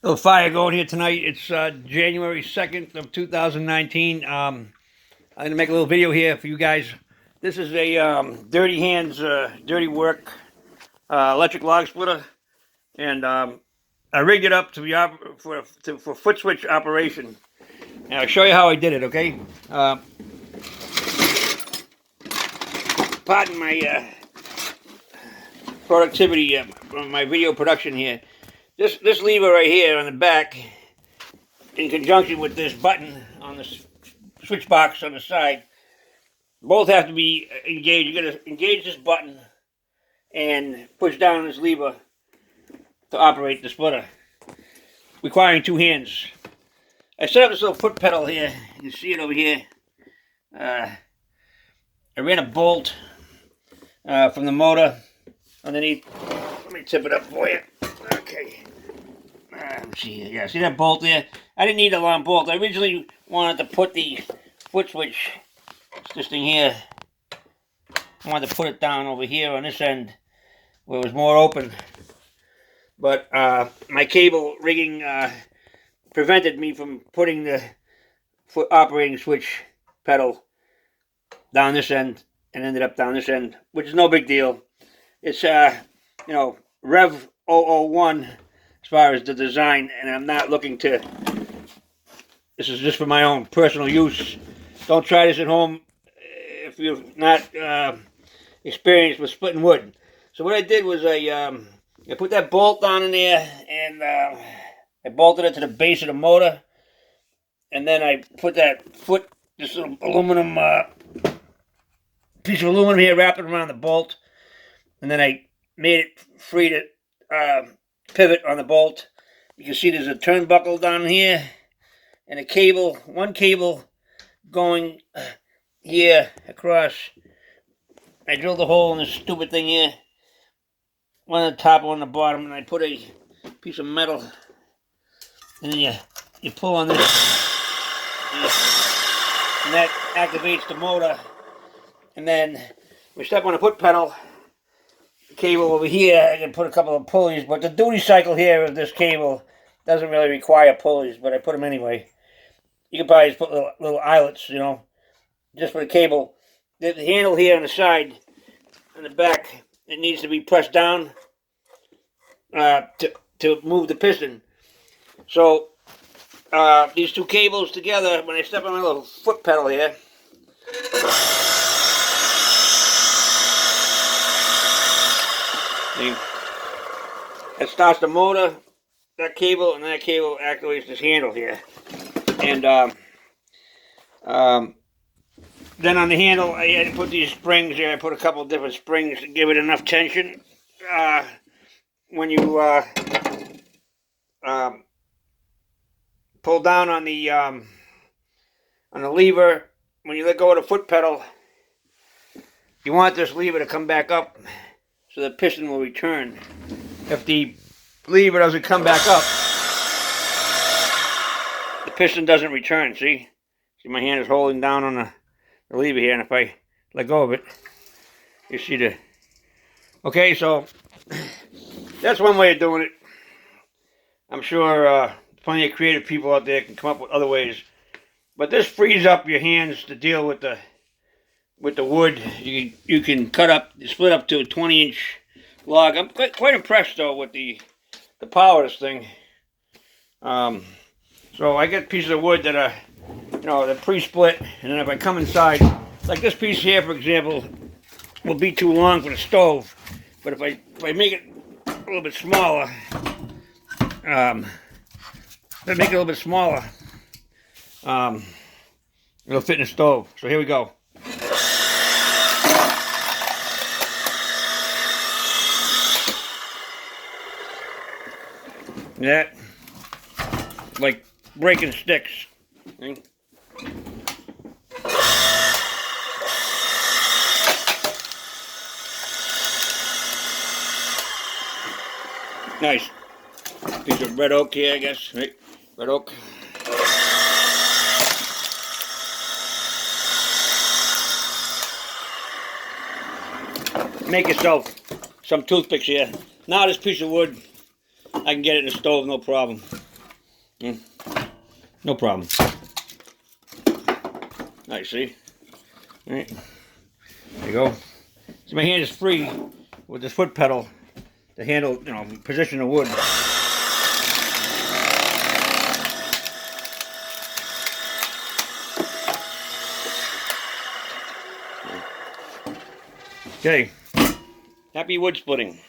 Little fire going here tonight. It's January 2nd of 2019. I'm going to make a little video here for you guys. This is a dirty hands, dirty work electric log splitter. And I rigged it up to be for foot switch operation. And I'll show you how I did it, okay? Pardon my productivity, my video production here. This lever right here on the back, in conjunction with this button on the switch box on the side, both have to be engaged. You're going to engage this button and push down this lever to operate the splitter, requiring two hands. I set up this little foot pedal here. You can see it over here. I ran a bolt from the motor underneath. Let me tip it up for you. Okay. Let's see here. Yeah, see that bolt there? I didn't need a long bolt. I originally wanted to put the foot switch, this thing here, I wanted to put it down over here on this end where it was more open. But my cable rigging prevented me from putting the foot operating switch pedal down this end and ended up down this end, which is no big deal. It's, Rev 001 as far as the design, and I'm not looking to, this is just for my own personal use. Don't try this at home if you're not experienced with splitting wood. So what I did was I put that bolt down in there, and I bolted it to the base of the motor, and then I put that foot, this little aluminum piece of aluminum here, wrapped it around the bolt, and then I made it free to pivot on the bolt. You can see there's a turnbuckle down here, and a cable, one cable going here across. I drilled a hole in this stupid thing here, one on the top, one on the bottom, and I put a piece of metal, and then you pull on this, and that activates the motor. And then we step on the foot pedal, the cable over here, I can put a couple of pulleys, but the duty cycle here of this cable doesn't really require pulleys, but I put them anyway. You can probably just put little eyelets, just for the cable. The handle here on the side, on the back, it needs to be pressed down to move the piston. So these two cables together, when I step on my little foot pedal here, it starts the motor, that cable, and that cable activates this handle here. And then on the handle, I had to put these springs here. I put a couple of different springs to give it enough tension. When you pull down on the lever, when you let go of the foot pedal, you want this lever to come back up so the piston will return. If the lever doesn't come back up, the piston doesn't return. See my hand is holding down on the lever here, and if I let go of it, you see the... Okay, so that's one way of doing it. I'm sure plenty of creative people out there can come up with other ways, but this frees up your hands to deal with the wood. You can split up to a 20-inch log. I'm quite impressed though with the power of this thing. So I get pieces of wood that are, they're pre-split, and then if I come inside, like this piece here, for example, will be too long for the stove. But if I make it a little bit smaller, it'll fit in the stove. So here we go. Yeah, like breaking sticks. See? Nice piece of red oak here, I guess. Right? Red oak. Make yourself some toothpicks here. Now this piece of wood, I can get it in the stove, no problem. No problem. Nice, see? All right. There you go. So my hand is free with this foot pedal to handle, position the wood. Okay. Happy wood splitting.